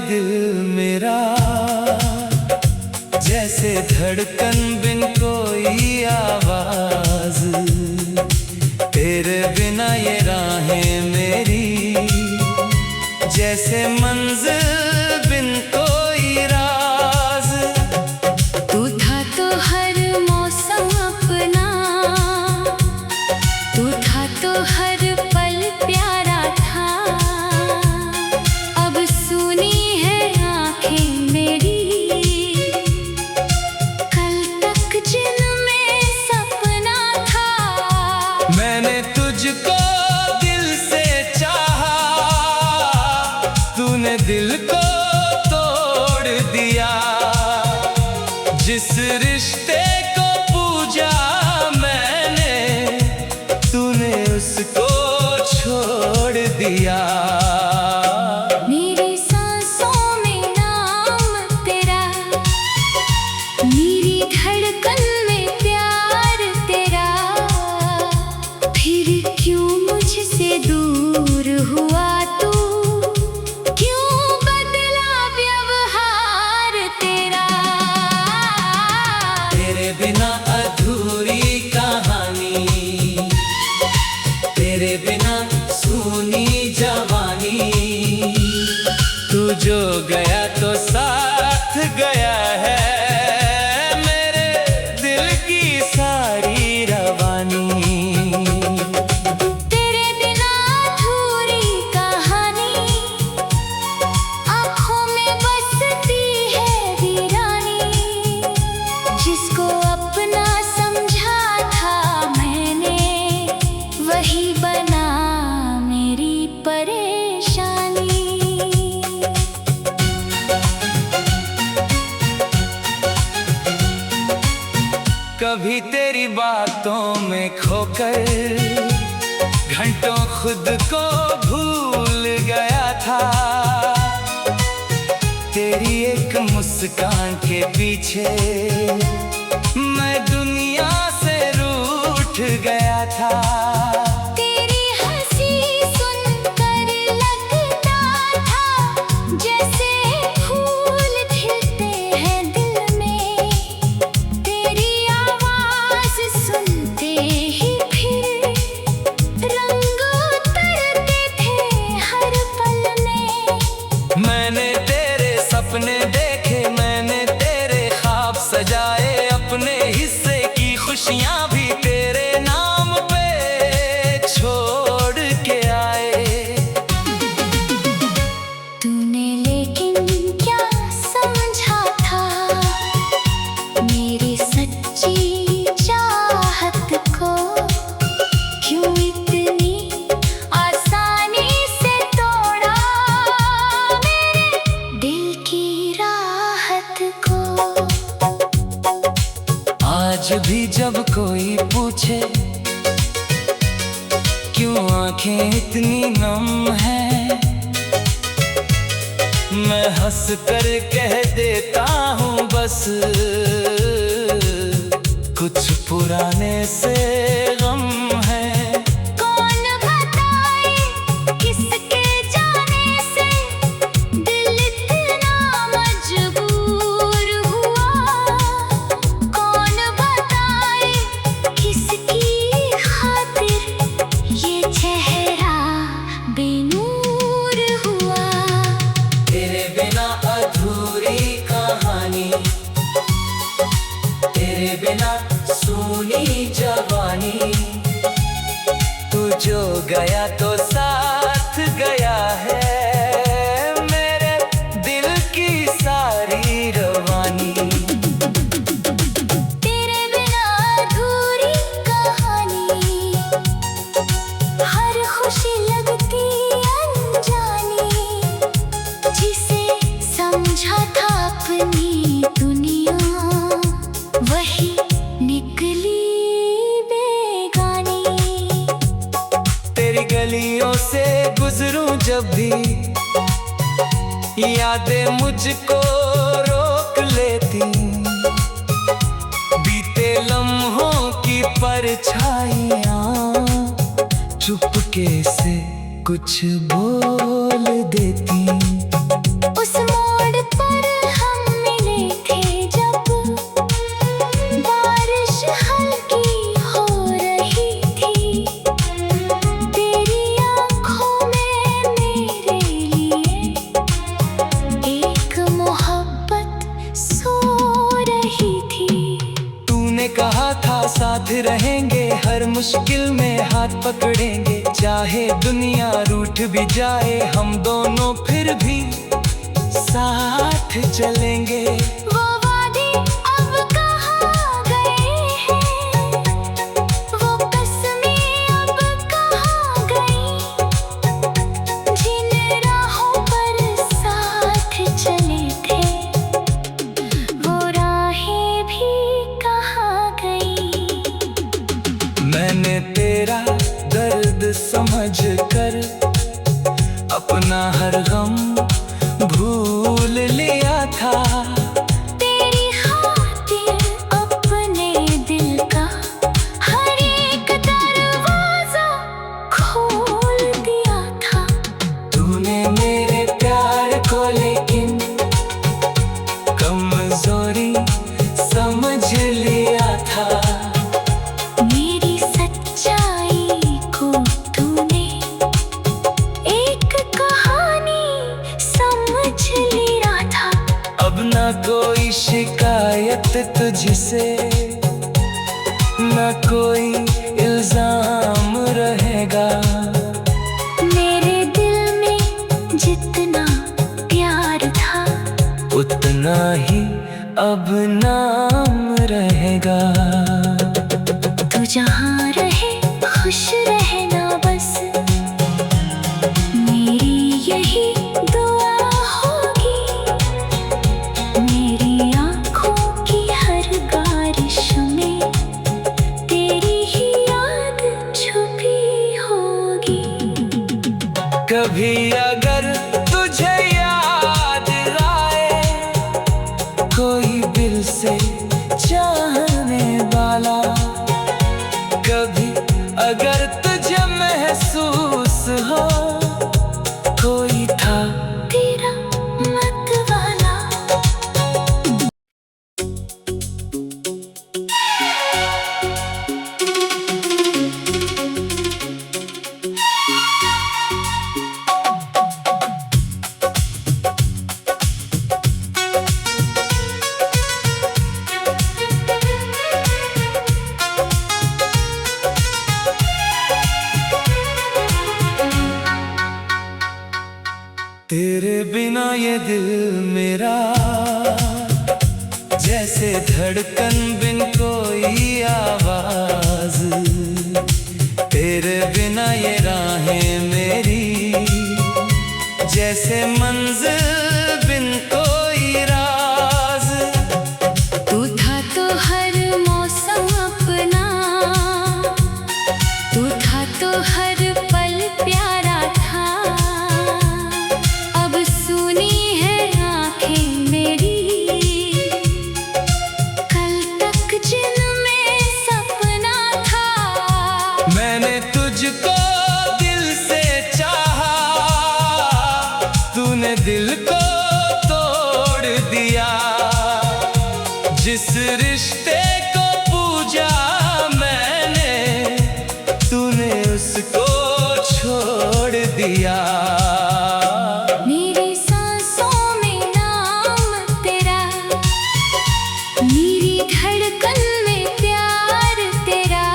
दिल मेरा जैसे धड़कन बिन कोई आवाज, तेरे बिना ये राहें मेरी जैसे मंजिल बिन कोई राज। तू था तो हर मौसम अपना, तू था तो हर पल प्यारा था। अब सुनी है आंखें मेरी, कल तक जिनमें सपना था। मैंने तुझको दिल से चाहा, तूने दिल को तोड़ दिया। जिस रिश्ते को पूजा मैंने, तूने उसको छोड़ दिया। मेरी सांसों में नाम तेरा, मेरी धड़कन में प्यार तेरा। फिर क्यों मुझसे दूर हुआ तू, क्यों बदला व्यवहार तेरा। तेरे बिना अधूरी कहानी, तेरे बिना सूनी जवानी। तू जो गया तो साथ गया है मेरे दिल की सारी रवानी। तेरे बिना अधूरी कहानी, आँखों में बसती है वीरानी। जिसको अपना समझा था मैंने, वही बना मेरी परेशानी। कभी तेरी बातों में खोकर घंटों खुद को भूल गया था। तेरी एक मुस्कान के पीछे मैं दुनिया से रूठ गया था। तेरी हंसी सुनकर लगता था जैसे फूल खिलते हैं दिल में। तेरी आवाज सुनते ही फिर रंग उतरते थे हर पल में। मैंने तेरे सपने देखे, मैंने तेरे ख्वाब सजाए। अपने हिस्से की खुशियां भी तेरे नाम पे छोड़ के आए। तूने लेकिन क्या समझा था मेरी सच्ची चाहत को। क्यों इतनी आसानी से तोड़ा मेरे दिल की राहत को। आज भी जब कोई पूछे क्यों आंखें इतनी नम हैं, मैं हंस कर कह देता हूँ बस कुछ पुराने से गम है। कौन बताए किसके जाने से दिल इतना मजबूर हुआ। कौन बताए किसकी खातिर ये चेहरा बेनूर हुआ। तेरे बिना अधूरी कहानी, तेरे बिना सूनी जवानी। तू जो गया तो साथ गया है मेरे दिल की सारी रवानी। तेरे बिना अधूरी कहानी, हर खुशी लगती अनजानी। जिसे समझा था अपनी दुनिया, वही निकली बेगानी। तेरी गलियों से गुजरूं जब भी, यादें मुझको रोक लेती। बीते लम्हों की परछाइयाँ चुपके से कुछ बोल देती। उस साथ रहेंगे, हर मुश्किल में हाथ पकड़ेंगे। चाहे दुनिया रूठ भी जाए, हम दोनों फिर भी साथ चलेंगे। वो वादे अब कहाँ गए हैं, वो कसमें अब कहाँ गई, जिन राहों पर साथ चले थे वो राहें भी कहाँ गई। मैंने तेरा दर्द समझ कर अपना हर गम भूल लिया था। तेरी खातिर अपने दिल का हर एक दरवाजा खोल दिया था। तूने मेरे प्यार को लेकिन कमजोरी समझ लिया था। मेरी सच्चाई को तूने एक कहानी समझ लिया था। अब ना कोई शिकायत तुझसे, ना कोई इल्जाम रहेगा। मेरे दिल में जितना प्यार था उतना ही अब नाम रहेगा। तू जहाँ रहे खुश रहना बस, मेरी यही दुआ होगी। मेरी आँखों की हर बारिश में तेरी ही याद छुपी होगी। कभी अगर तुझे याद आए कोई दिल से चाहने वाला, कभी अगर तुझे महसूस हो कोई था तेरा मत वाला। तेरे बिना ये दिल मेरा जैसे धड़कन बिन कोई आवाज। तेरे बिना ये राहें मेरी जैसे मंजिल बिन कोई राज। तू था तो हर मौसम अपना, तू था तो हर पल प्यारा था। अब सुनी है आंखें मेरी, कल तक जिनमें सपना था। मैंने तुझको दिल से चाहा, तूने दिल को तोड़ दिया। जिस रिश्ते को पूजा मैंने, तूने उसको छोड़ दिया। मेरी सांसों में नाम तेरा, मेरी धड़कन में प्यार तेरा।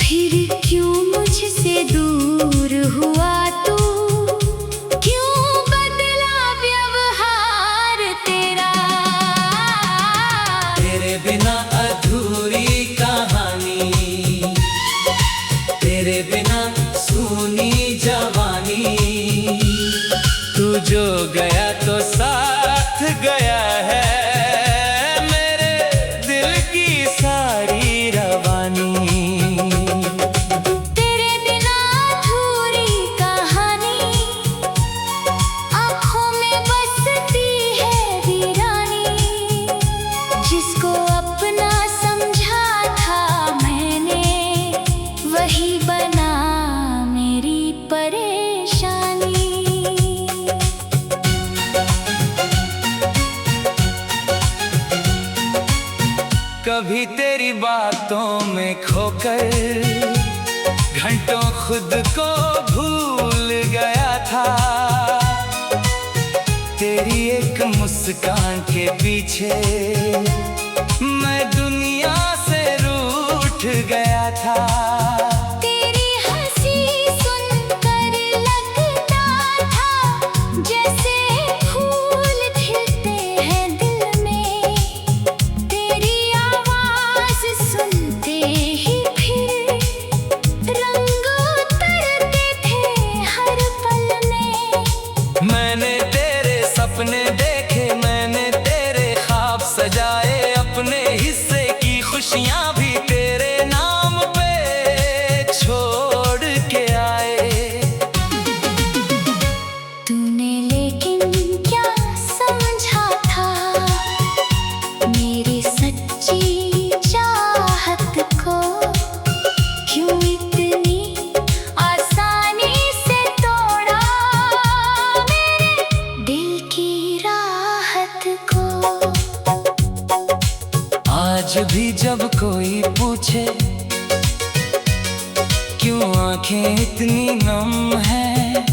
फिर क्यों मुझसे दूर हुआ तू, क्यों बदला व्यवहार तेरा। तेरे बिना अधूरी कहानी, तेरे बिना सूनी जवानी। तू जो गया तो साथ गया है मेरे दिल की सारी रवानी। तेरे बिना अधूरी कहानी, आँखों में बसती है वीरानी। जिसको अपना समझा था मैंने, वही बना मेरी परेशानी। कभी तेरी बातों में खोकर घंटों खुद को भूल गया था। तेरी एक मुस्कान के पीछे मैं दुनिया से गया था। तेरी हंसी सुनकर लगता था जैसे फूल खिलते हैं दिल में। तेरी आवाज सुनते ही फिर रंग उतरते थे हर पल में। मैंने तेरे सपने देखे, मैंने तेरे ख्वाब सजाए, अपने हिस्से की खुशियां भी तेरे नाम पे छोड़ के आए। तूने लेकिन क्या समझा था मेरी सच्ची चाहत को? क्यों इतनी आसानी से तोड़ा मेरे दिल की राहत को? आज भी जब कोई पूछे क्यों आंखें इतनी नम हैं,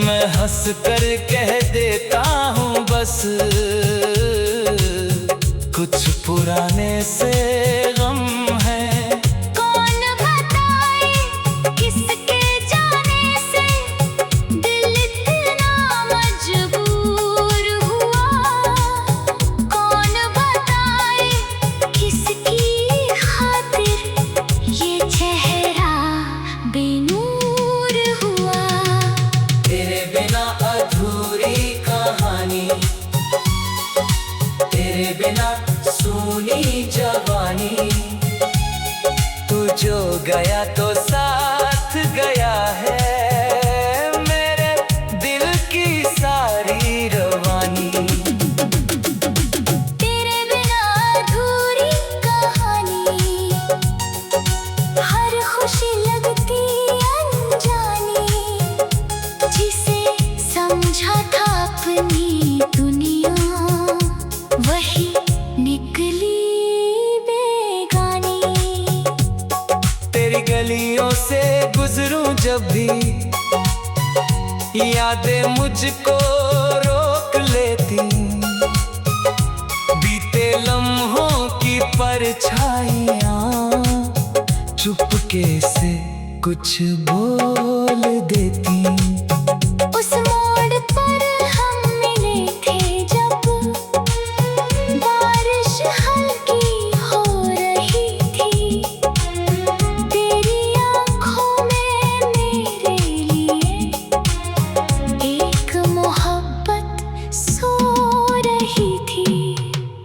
मैं हंस कर कह देता हूँ बस कुछ पुराने से गम है। कौन बताए किसके जाने से दिल इतना मजबूर हुआ? कौन बताए किसकी खातिर ये चेहरा बेनूर हुआ? तेरे बिना अधूरी कहानी, तेरे बिना सूनी जवानी। तू जो गया तो साथ गया है मेरे दिल की सारी रवानी। तेरे बिना अधूरी कहानी, हर खुशी लगती अनजानी। जिसे समझा था अपनी दुनिया वही निकली बेगानी। तेरी गलियों से गुजरूं जब भी यादें मुझको रोक लेती। बीते लम्हों की परछाइयां चुपके से कुछ बोल देती। उस मोड़ पर हम मिले थे जब बारिश हल्की हो रही थी। तेरी आँखों में मेरे लिए एक मोहब्बत सो रही थी।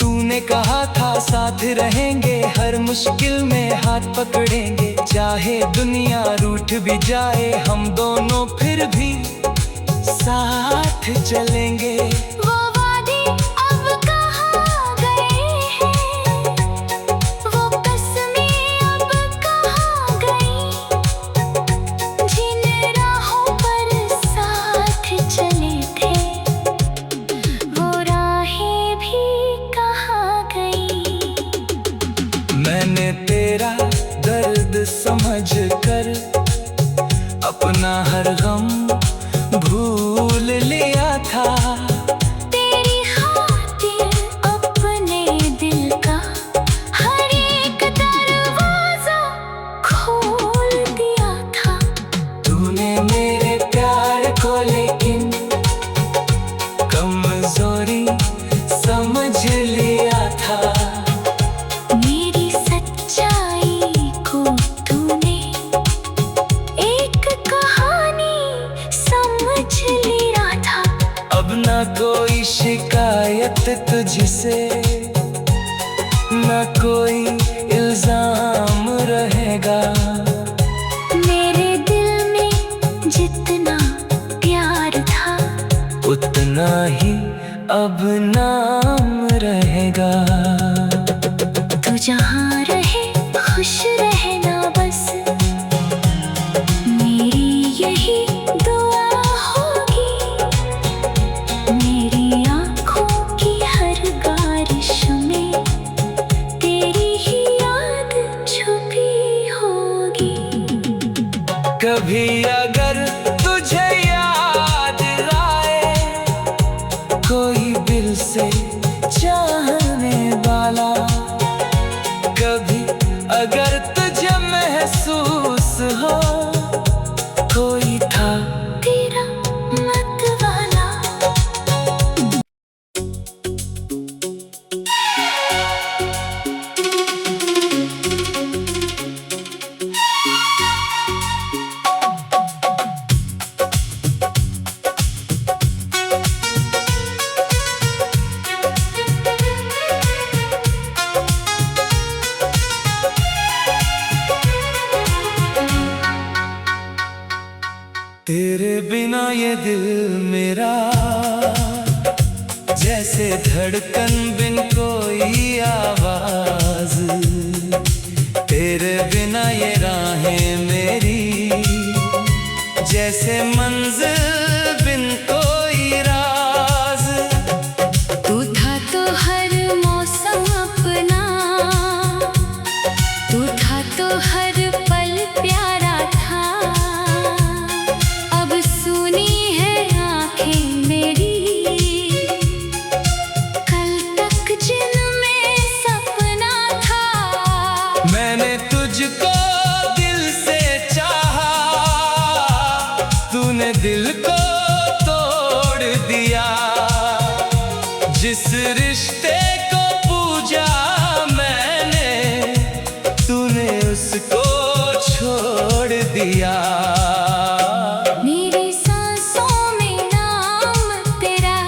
तूने कहा था साथ रहेंगे, हर मुश्किल में हाथ पकड़ेंगे। चाहे दुनिया रूठ भी जाए हम दोनों फिर भी साथ चलेंगे। वो वादे अब कहाँ गए हैं? वो कसमें अब कहाँ गई? जिन राहों पर साथ चले थे वो राहें भी कहाँ गई? मैंने तेरा दर्द समझ कर अपना हर गम भूल लिया था। तेरी खातिर अपने दिल का हर एक दरवाजा खोल दिया था। तूने मेरे प्यार को लेकिन कमजोरी समझ लिया था। मेरी सच्चाई को तूने एक कहानी समझ लिया था। अब ना कोई शिकायत तुझसे, ना कोई इल्जाम रहेगा। मेरे दिल में जितना प्यार था उतना ही अब नाम रहेगा। तू जहाँ रहे खुश रहना बस मेरी यही दुआ होगी। मेरी आँखों की हर बारिश में तेरी ही याद छुपी होगी। कभी अगर तुझे याद आए कोई दिल से चाहने वाला, कभी दिल मेरा, जैसे धड़कन बिन कोई आवाज। तेरे बिना ये राहें मेरी, जैसे मंजिल बिन कोई राज। तू था तो हर मौसम अपना, तू था तो हर पल प्यारा था। अब सुनी है आंखें मेरी, कल तक जिनमें सपना था। मैंने तुझको दिल से चाहा, तूने दिल को तोड़ दिया। जिस रिश्ते को पूजा मैंने, तूने उसको छोड़ दिया। मेरी सांसों में नाम तेरा,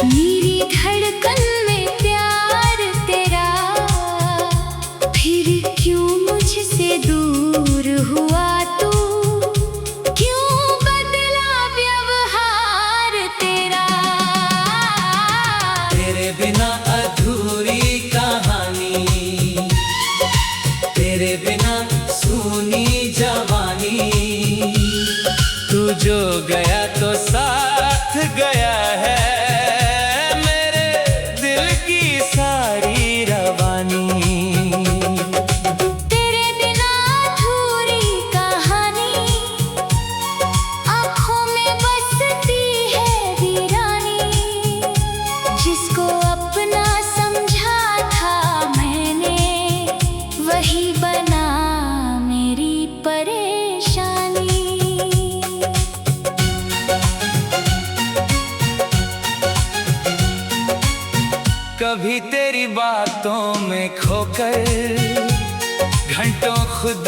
मेरी धड़कन में प्यार तेरा। फिर क्यों मुझसे दूर हुआ तू, क्यों बदला व्यवहार तेरा। तेरे बिना अधूरी कहानी, तेरे बिना सूनी जवानी। तू जो गया तो साथ गया है मेरे दिल की सारी रवानी। तेरे बिना अधूरी कहानी, आँखों में बसती है वीरानी। जिसको अपना समझा था मैंने, वही बना मेरी परेशानी। कभी तेरी बातों में खोकर घंटों खुद